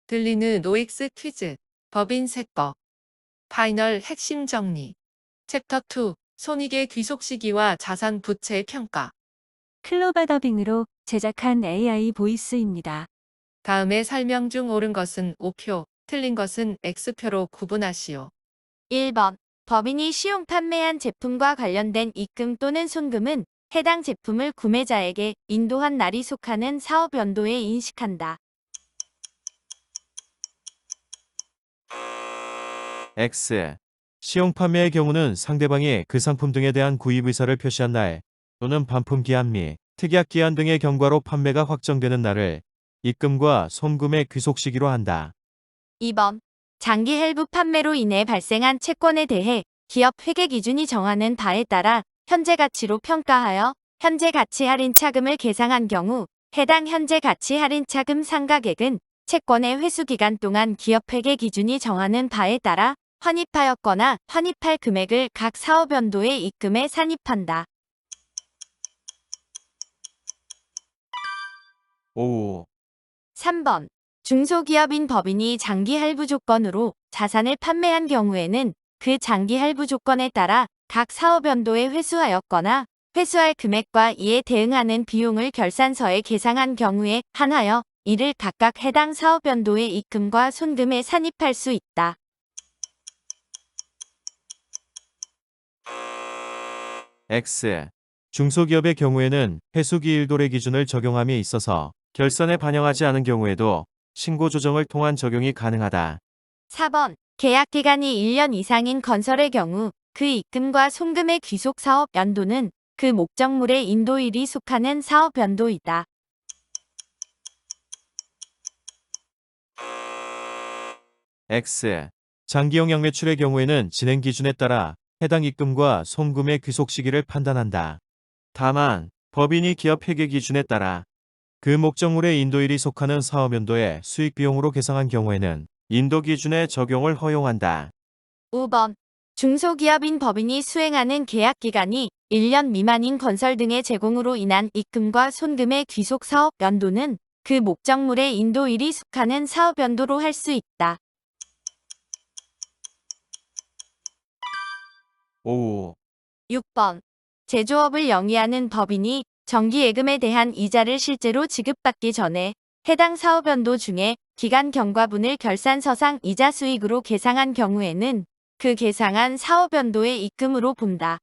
들리는 노익스 퀴즈, 법인 세법, 파이널 핵심 정리. 챕터 2, 손익의 귀속 시기와 자산 부채 평가. 클로바 더빙으로 제작한 AI 보이스입니다. 다음에 설명 중 옳은 것은 O표, 틀린 것은 X표로 구분하시오. 1번. 법인이 시용 판매한 제품과 관련된 입금 또는 손금은 해당 제품을 구매자에게 인도한 날이 속하는 사업 연도에 인식한다. X. 시용 판매의 경우는 상대방이 그 상품 등에 대한 구입 의사를 표시한 날 또는 반품 기한 및 특약 기한 등의 경과로 판매가 확정되는 날을 입금과 손금의 귀속 시기로 한다. 2번. 장기 헬부 판매로 인해 발생한 채권에 대해 기업 회계 기준이 정하는 바에 따라 현재 가치로 평가하여 현재 가치 할인 차금을 계상한 경우 해당 현재 가치 할인 차금 상각액은 채권의 회수 기간 동안 기업 회계 기준이 정하는 바에 따라 환입하였거나 환입할 금액을 각 사업연도에 입금해 산입한다. 5. 3번. 중소기업인 법인이 장기 할부 조건으로 자산을 판매한 경우에는 그 장기 할부 조건에 따라 각 사업연도에 회수하였거나 회수할 금액과 이에 대응하는 비용을 결산서에 계상한 경우에 한하여 이를 각각 해당 사업연도의 입금과 손금에 산입할 수 있다. X. 중소기업의 경우에는 회수기일도래 기준을 적용함에 있어서 결산에 반영하지 않은 경우에도 신고 조정을 통한 적용이 가능하다. 4번. 계약 기간이 1년 이상인 건설의 경우 그 입금과 손금의 귀속 사업 연도는 그 목적물의 인도일이 속하는 사업 연도이다. X. 장기용역 매출의 경우에는 진행 기준에 따라 해당 입금과 손금의 귀속 시기를 판단한다. 다만 법인이 기업 회계 기준에 따라 그 목적물의 인도일이 속하는 사업연도에 수익 비용으로 계상한 경우에는 인도 기준의 적용을 허용한다. 5번. 중소기업인 법인이 수행하는 계약 기간이 1년 미만인 건설 등의 제공으로 인한 입금과 손금의 귀속 사업 연도는 그 목적물의 인도일이 속하는 사업 연도로 할 수 있다. 5. 6번. 제조업을 영위하는 법인이 정기예금에 대한 이자를 실제로 지급받기 전에 해당 사업연도 중에 기간 경과분을 결산서상 이자 수익으로 계상한 경우에는 그 계상한 사업연도의 입금으로 본다.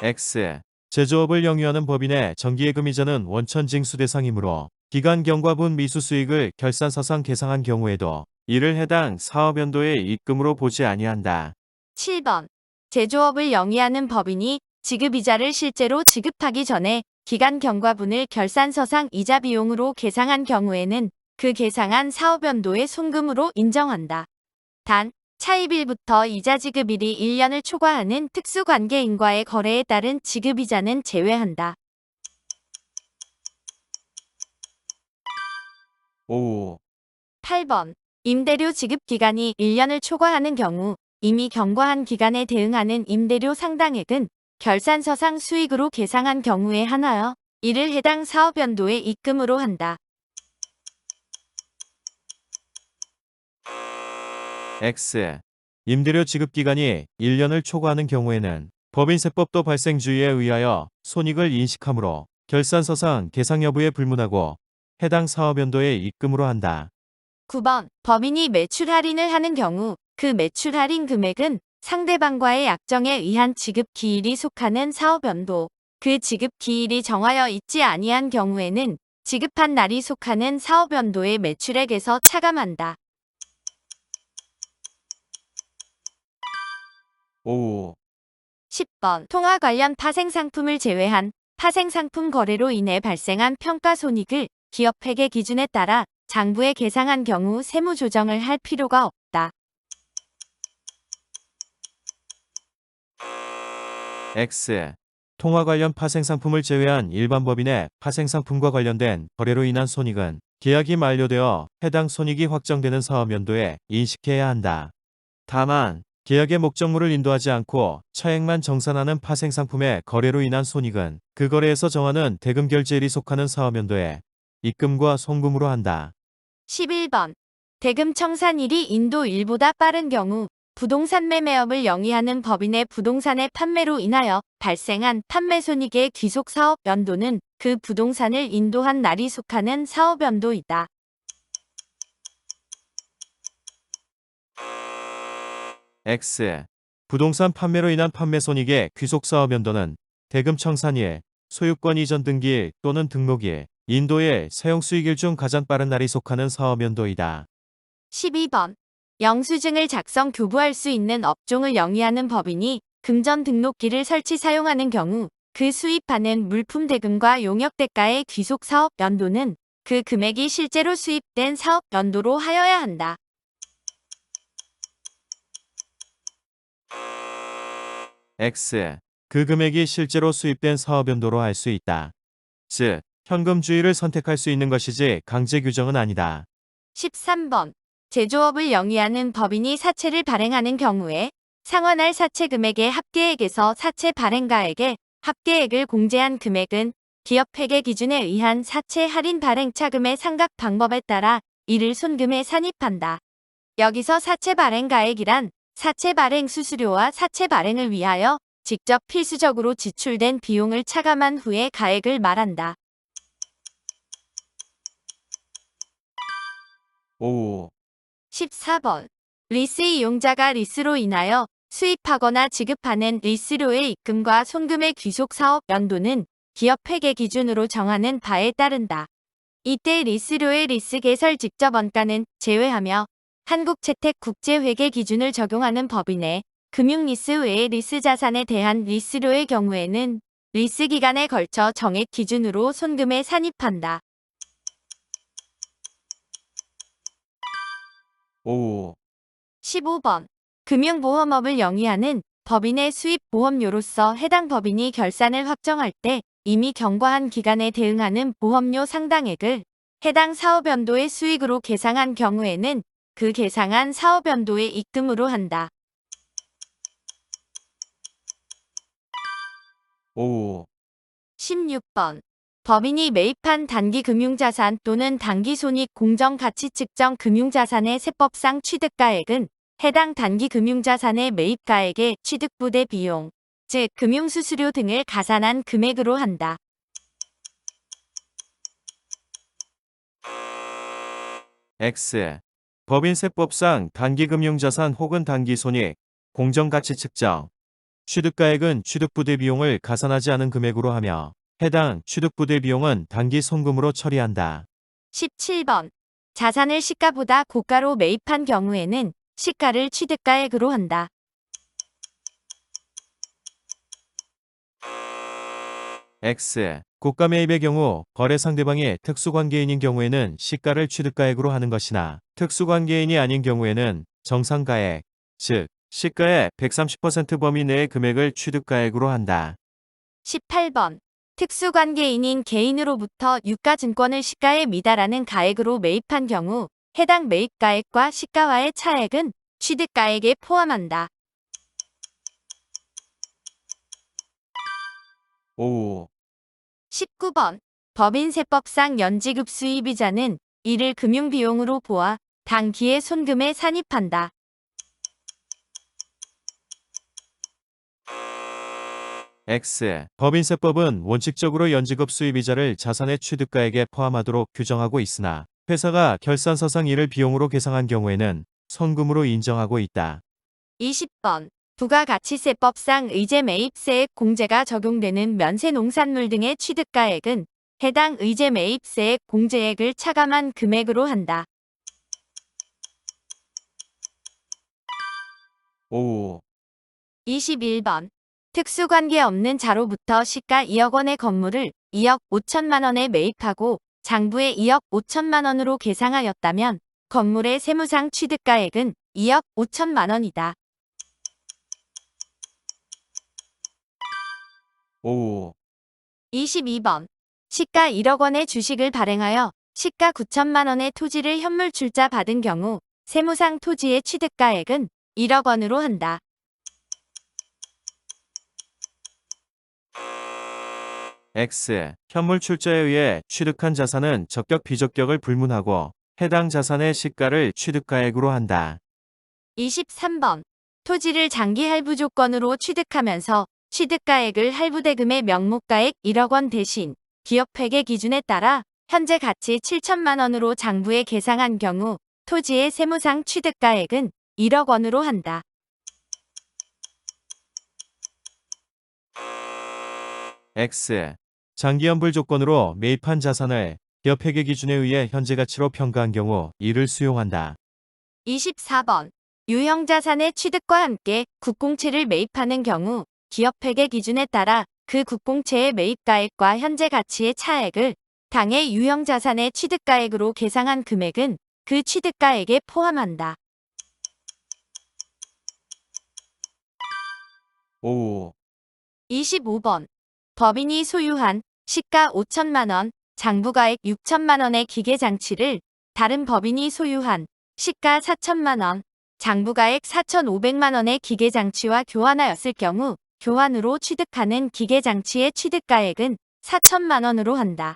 X. 제조업을 영위하는 법인의 정기예금 이자는 원천 징수 대상이므로 기간 경과분 미수 수익을 결산서상 계상한 경우에도 이를 해당 사업연도의 입금으로 보지 아니한다. 7번. 제조업을 영위하는 법인이 지급이자를 실제로 지급하기 전에 기간 경과분을 결산서상 이자 비용으로 계상한 경우에는 그 계상한 사업연도의 손금으로 인정한다. 단, 차입일부터 이자 지급일이 1년을 초과하는 특수관계인과의 거래에 따른 지급이자는 제외한다. 5. 8번. 임대료 지급 기간이 1년을 초과하는 경우 이미 경과한 기간에 대응하는 임대료 상당액은 결산서상 수익으로 계상한 경우에 한하여 이를 해당 사업연도의 입금으로 한다. X. 임대료 지급 기간이 1년을 초과하는 경우에는 법인세법도 발생주의에 의하여 손익을 인식하므로 결산서상 계상 여부에 불문하고 해당 사업연도의 입금으로 한다. 9번. 법인이 매출 할인을 하는 경우 그 매출 할인 금액은 상대방과의 약정에 의한 지급 기일이 속하는 사업연도, 그 지급 기일이 정하여 있지 아니한 경우에는 지급한 날이 속하는 사업연도의 매출액에서 차감한다. 5. 10번. 통화 관련 파생상품을 제외한 파생상품 거래로 인해 발생한 평가손익을 기업 회계 기준에 따라 장부에 계상한 경우 세무조정을 할 필요가 없다. X. 통화 관련 파생상품을 제외한 일반 법인의 파생상품과 관련된 거래로 인한 손익은 계약이 만료되어 해당 손익이 확정되는 사업연도에 인식해야 한다. 다만 계약의 목적물을 인도하지 않고 차액만 정산하는 파생상품의 거래로 인한 손익은 그 거래에서 정하는 대금 결제일이 속하는 사업연도에 입금과 송금으로 한다. 11번. 대금 청산일이 인도일보다 빠른 경우 부동산 매매업을 영위하는 법인의 부동산의 판매로 인하여 발생한 판매 손익의 귀속 사업 연도는 그 부동산을 인도한 날이 속하는 사업 연도이다. X. 부동산 판매로 인한 판매 손익의 귀속 사업 연도는 대금 청산일, 소유권 이전 등기일 또는 등록일, 인도의 사용 수익일 중 가장 빠른 날이 속하는 사업 연도이다. 12번. 영수증을 작성 교부할 수 있는 업종을 영위하는 법인이 금전 등록기를 설치 사용하는 경우 그 수입하는 물품 대금과 용역 대가의 귀속 사업 연도는 그 금액이 실제로 수입된 사업 연도로 하여야 한다. X. 그 금액이 실제로 수입된 사업 연도로 할 수 있다. 즉, 현금주의를 선택할 수 있는 것이지 강제 규정은 아니다. 13번. 제조업을 영위하는 법인이 사채를 발행하는 경우에 상환할 사채 금액의 합계액에서 사채 발행가액의 합계액을 공제한 금액은 기업 회계 기준에 의한 사채 할인 발행 차금의 상각 방법에 따라 이를 손금에 산입한다. 여기서 사채 발행가액이란 사채 발행 수수료와 사채 발행을 위하여 직접 필수적으로 지출된 비용을 차감한 후의 가액을 말한다. 5. 14번. 리스 이용자가 리스로 인하여 수입하거나 지급하는 리스료의 입금과 송금의 귀속 사업 연도는 기업 회계 기준으로 정하는 바에 따른다. 이때 리스료의 리스 개설 직접 원가는 제외하며 한국채택국제회계 기준을 적용하는 법인의 금융리스 외의 리스 자산에 대한 리스료의 경우에는 리스 기간에 걸쳐 정액 기준으로 손금에 산입한다. 5. 15번. 금융보험업을 영위하는 법인의 수입보험료로서 해당 법인이 결산을 확정할 때 이미 경과한 기간에 대응하는 보험료 상당액을 해당 사업연도의 수익으로 계상한 경우에는 그 계상한 사업연도의 입금으로 한다. 5. 16번. 법인이 매입한 단기금융자산 또는 단기손익 공정가치 측정 금융자산의 세법상 취득가액은 해당 단기금융자산의 매입가액의 취득부대 비용, 즉 금융수수료 등을 가산한 금액으로 한다. X. 법인세법상 단기금융자산 혹은 단기손익, 공정가치 측정, 취득가액은 취득부대 비용을 가산하지 않은 금액으로 하며 해당 취득부대 비용은 단기 송금으로 처리한다. 17번. 자산을 시가보다 고가로 매입한 경우에는 시가를 취득가액으로 한다. X. 고가 매입의 경우 거래 상대방이 특수관계인인 경우에는 시가를 취득가액으로 하는 것이나 특수관계인이 아닌 경우에는 정상가액, 즉 시가의 130% 범위 내의 금액을 취득가액으로 한다. 18번. 특수관계인인 개인으로부터 유가증권을 시가에 미달하는 가액으로 매입한 경우 해당 매입가액과 시가와의 차액은 취득가액에 포함한다. 5. 19번. 법인세법상 연지급 수입이자는 이를 금융비용으로 보아 당기의 손금에 산입한다. X. 법인세법은 원칙적으로 연지급 수입이자를 자산의 취득가액에 포함하도록 규정하고 있으나 회사가 결산서상 이를 비용으로 계상한 경우에는 손금으로 인정하고 있다. 20번. 부가가치세법상 의제매입세액 공제가 적용되는 면세농산물 등의 취득가액은 해당 의제매입세액 공제액을 차감한 금액으로 한다. 5. 21번. 특수관계 없는 자로부터 시가 2억 원의 건물을 2억 5천만 원에 매입하고 장부에 2억 5천만 원으로 계상하였다면 건물의 세무상 취득가액은 2억 5천만 원이다. 5. 22번. 시가 1억 원의 주식을 발행하여 시가 9천만 원의 토지를 현물 출자 받은 경우 세무상 토지의 취득가액은 1억 원으로 한다. X. 현물 출자에 의해 취득한 자산은 적격 비적격을 불문하고 해당 자산의 시가를 취득가액으로 한다. 23번. 토지를 장기 할부 조건으로 취득하면서 취득가액을 할부대금의 명목가액 1억 원 대신 기업 회계 기준에 따라 현재 가치 7천만 원으로 장부에 계상한 경우 토지의 세무상 취득가액은 1억 원으로 한다. X. 장기연불 조건으로 매입한 자산을 기업 회계 기준에 의해 현재 가치로 평가한 경우 이를 수용한다. 24번. 유형 자산의 취득과 함께 국공채를 매입하는 경우 기업 회계 기준에 따라 그 국공채의 매입가액과 현재 가치의 차액을 당해 유형 자산의 취득가액으로 계상한 금액은 그 취득가액에 포함한다. 5. 25번. 법인이 소유한 시가 5천만 원, 장부가액 6천만 원의 기계장치를 다른 법인이 소유한 시가 4천만 원, 장부가액 4,500만 원의 기계장치와 교환하였을 경우 교환으로 취득하는 기계장치의 취득가액은 4천만 원으로 한다.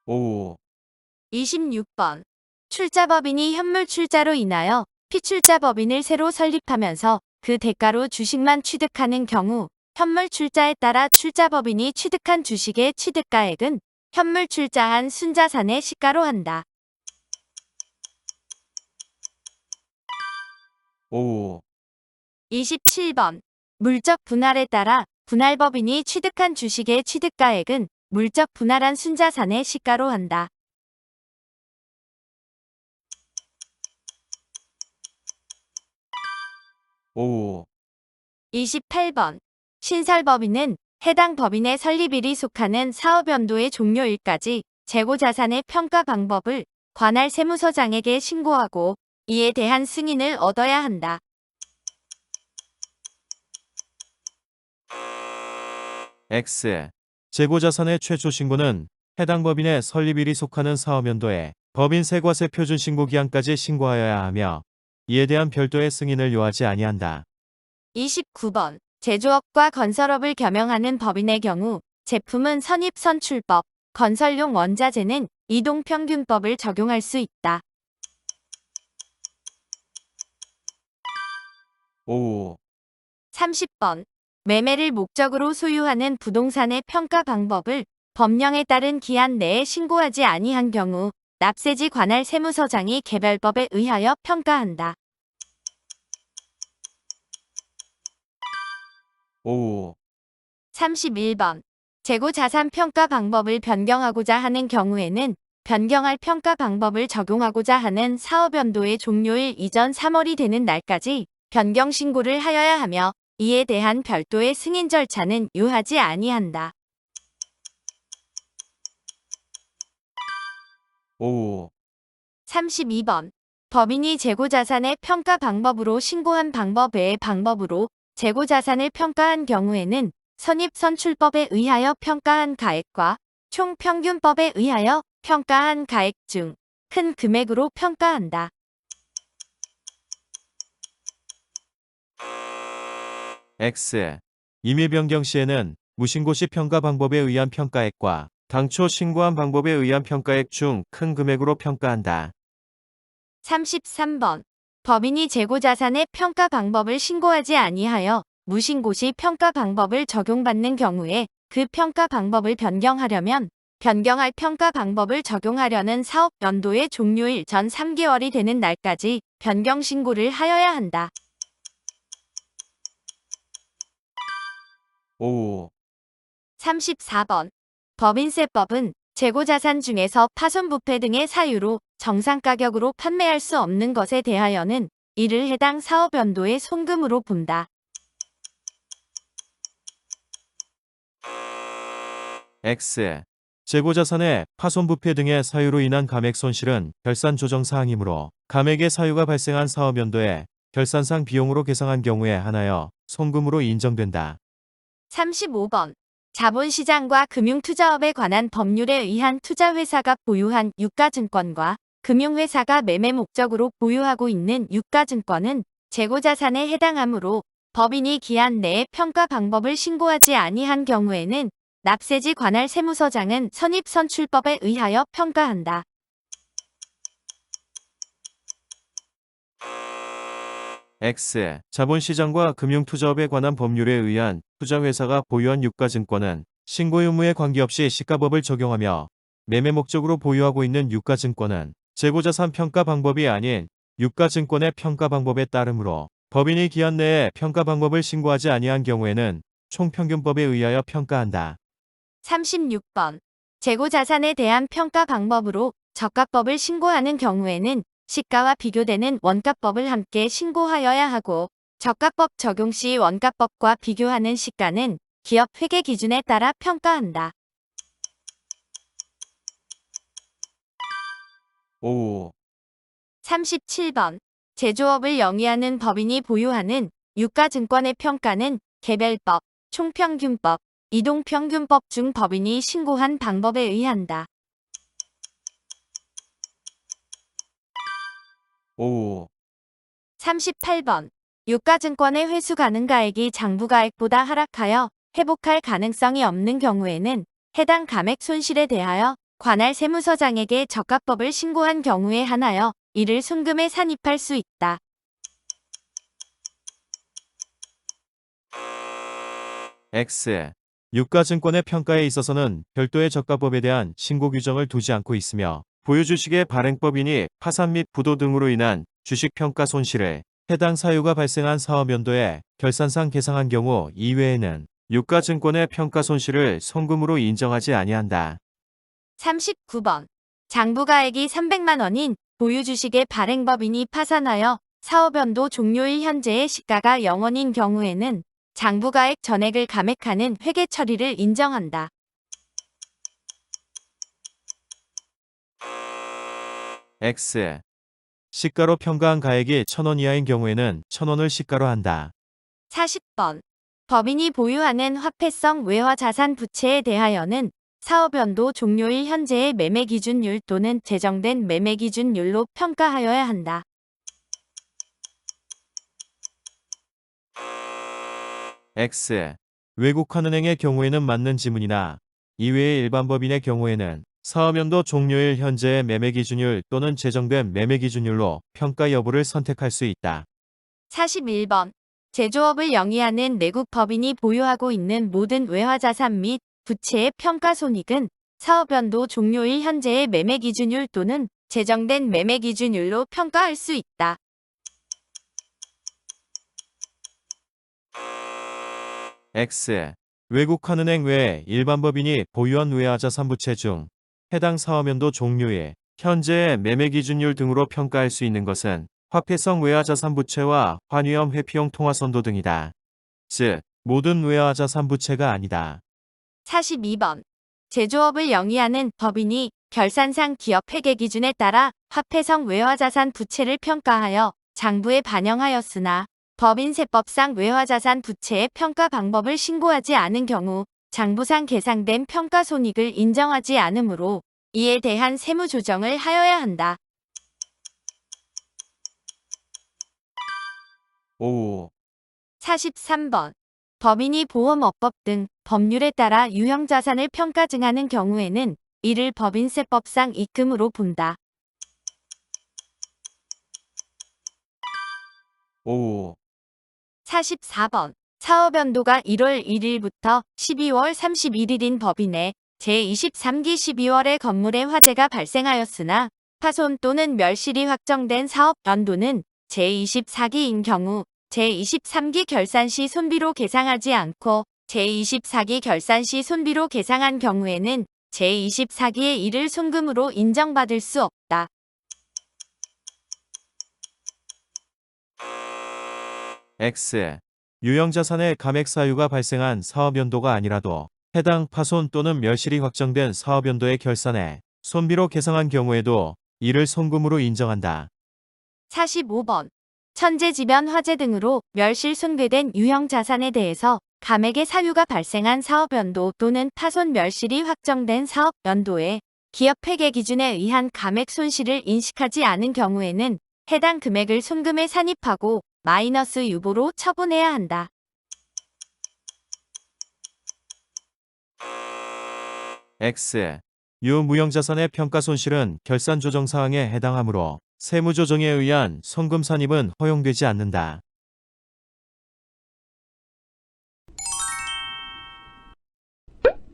5. 26번. 출자법인이 현물 출자로 인하여 피출자법인을 새로 설립하면서 그 대가로 주식만 취득하는 경우 현물 출자에 따라 출자법인이 취득한 주식의 취득가액은 현물 출자한 순자산의 시가로 한다. 5. 27번. 물적 분할에 따라 분할법인이 취득한 주식의 취득가액은 물적 분할한 순자산의 시가로 한다. 5. 28번. 신설법인은 해당 법인의 설립일이 속하는 사업연도의 종료일까지 재고자산의 평가 방법을 관할 세무서장에게 신고하고 이에 대한 승인을 얻어야 한다. X. 재고자산의 최초 신고는 해당 법인의 설립일이 속하는 사업연도에 법인 세과세 표준 신고 기한까지 신고하여야 하며 이에 대한 별도의 승인을 요하지 아니한다. 29번. 제조업과 건설업을 겸용하는 법인의 경우 제품은 선입선출법, 건설용 원자재는 이동평균법을 적용할 수 있다. 5. 30번. 매매를 목적으로 소유하는 부동산의 평가 방법을 법령에 따른 기한 내에 신고하지 아니한 경우 납세지 관할 세무서장이 개별법에 의하여 평가한다. 5. 31번. 재고자산 평가 방법을 변경하고자 하는 경우에는 변경할 평가 방법을 적용하고자 하는 사업연도의 종료일 이전 3월이 되는 날까지 변경 신고를 하여야 하며 이에 대한 별도의 승인 절차는 요하지 아니한다. 5. 32번. 법인이 재고자산의 평가 방법으로 신고한 방법 외의 방법으로 재고자산을 평가한 경우에는 선입선출법에 의하여 평가한 가액과 총평균법에 의하여 평가한 가액 중 큰 금액으로 평가한다. X. 임의 변경 시에는 무신고 시 평가 방법에 의한 평가액과 당초 신고한 방법에 의한 평가액 중 큰 금액으로 평가한다. 33번. 법인이 재고자산의 평가 방법을 신고하지 아니하여 무신고 시 평가 방법을 적용받는 경우에 그 평가 방법을 변경하려면 변경할 평가 방법을 적용하려는 사업 연도의 종료일 전 3개월이 되는 날까지 변경 신고를 하여야 한다. 5. 34번. 법인세법은 재고자산 중에서 파손부패 등의 사유로 정상가격으로 판매할 수 없는 것에 대하여는 이를 해당 사업연도의 손금으로 본다. X. 재고자산의 파손부패 등의 사유로 인한 감액 손실은 결산 조정 사항이므로 감액의 사유가 발생한 사업연도에 결산상 비용으로 계상한 경우에 한하여 손금으로 인정된다. 35번. 자본시장과 금융투자업에 관한 법률에 의한 투자회사가 보유한 유가증권과 금융회사가 매매 목적으로 보유하고 있는 유가증권은 재고자산에 해당하므로 법인이 기한 내에 평가 방법을 신고하지 아니한 경우에는 납세지 관할 세무서장은 선입선출법에 의하여 평가한다. X. 자본시장과 금융투자업에 관한 법률에 의한 투자회사가 보유한 유가증권은 신고 의무에 관계없이 시가법을 적용하며 매매 목적으로 보유하고 있는 유가증권은 재고자산 평가 방법이 아닌 유가증권의 평가 방법에 따르므로 법인이 기한 내에 평가 방법을 신고하지 아니한 경우에는 총평균법에 의하여 평가한다. 36번. 재고자산에 대한 평가 방법으로 적가법을 신고하는 경우에는 시가와 비교되는 원가법을 함께 신고하여야 하고 적가법 적용 시 원가법과 비교하는 시가는 기업 회계 기준에 따라 평가한다. 5. 37번. 제조업을 영위하는 법인이 보유하는 유가증권의 평가는 개별법, 총평균법, 이동평균법 중 법인이 신고한 방법에 의한다. 5. 38번. 유가증권의 회수 가능가액이 장부가액보다 하락하여 회복할 가능성이 없는 경우에는 해당 감액 손실에 대하여 관할 세무서장에게 적가법을 신고한 경우에 한하여 이를 순금에 산입할 수 있다. X. 유가증권의 평가에 있어서는 별도의 적가법에 대한 신고 규정을 두지 않고 있으며 보유주식의 발행법인이 파산 및 부도 등으로 인한 주식평가 손실을 해당 사유가 발생한 사업연도에 결산상 계상한 경우 이외에는 유가증권의 평가 손실을 송금으로 인정하지 아니한다. 39번. 장부가액이 300만 원인 보유주식의 발행법인이 파산하여 사업연도 종료일 현재의 시가가 0원인 경우에는 장부가액 전액을 감액하는 회계 처리를 인정한다. X. 시가로 평가한 가액이 1,000원 이하인 경우에는 1,000원을 시가로 한다. 40번. 법인이 보유하는 화폐성 외화자산 부채에 대하여는 사업연도 종료일 현재의 매매기준율 또는 제정된 매매기준율로 평가하여야 한다. X. 외국환은행의 경우에는 맞는 지문이나 이외의 일반 법인의 경우에는 사업연도 종료일 현재의 매매기준율 또는 제정된 매매기준율로 평가 여부를 선택할 수 있다. 41번. 제조업을 영위하는 내국 법인이 보유하고 있는 모든 외화자산 및 부채의 평가손익은 사업연도 종료일 현재의 매매기준율 또는 제정된 매매기준율로 평가할 수 있다. X. 외국환은행 외에 일반 법인이 보유한 외화자산 부채 중 해당 사업연도 종료일 현재의 매매기준율 등으로 평가할 수 있는 것은 화폐성 외화자산 부채와 환위험 회피용 통화선도 등이다. 즉, 모든 외화자산 부채가 아니다. 42번. 제조업을 영위하는 법인이 결산상 기업 회계 기준에 따라 화폐성 외화자산 부채를 평가하여 장부에 반영하였으나 법인세법상 외화자산 부채의 평가 방법을 신고하지 않은 경우 장부상 계상된 평가손익을 인정하지 않으므로 이에 대한 세무 조정을 하여야 한다. 5. 43번. 법인이 보험업법 등 법률에 따라 유형자산을 평가 증하는 경우에는 이를 법인세법상 입금으로 본다. 5. 44번. 사업연도가 1월 1일부터 12월 31일인 법인의 제23기 12월에 건물에 화재가 발생하였으나 파손 또는 멸실이 확정된 사업연도는 제24기인 경우 제23기 결산 시 손비로 계상하지 않고 제24기 결산 시 손비로 계상한 경우에는 제24기의 이를 송금으로 인정받을 수 없다. X. 유형자산의 감액 사유가 발생한 사업연도가 아니라도 해당 파손 또는 멸실이 확정된 사업연도의 결산에 손비로 계상한 경우에도 이를 송금으로 인정한다. 45번. 천재지변 화재 등으로 멸실 손괴된 유형자산에 대해서 감액의 사유가 발생한 사업연도 또는 파손 멸실이 확정된 사업연도에 기업 회계 기준에 의한 감액 손실을 인식하지 않은 경우에는 해당 금액을 손금에 산입하고 마이너스 유보로 처분해야 한다. X. 유무형자산의 평가 손실은 결산 조정 사항에 해당하므로 세무조정에 의한 손금 산입은 허용되지 않는다.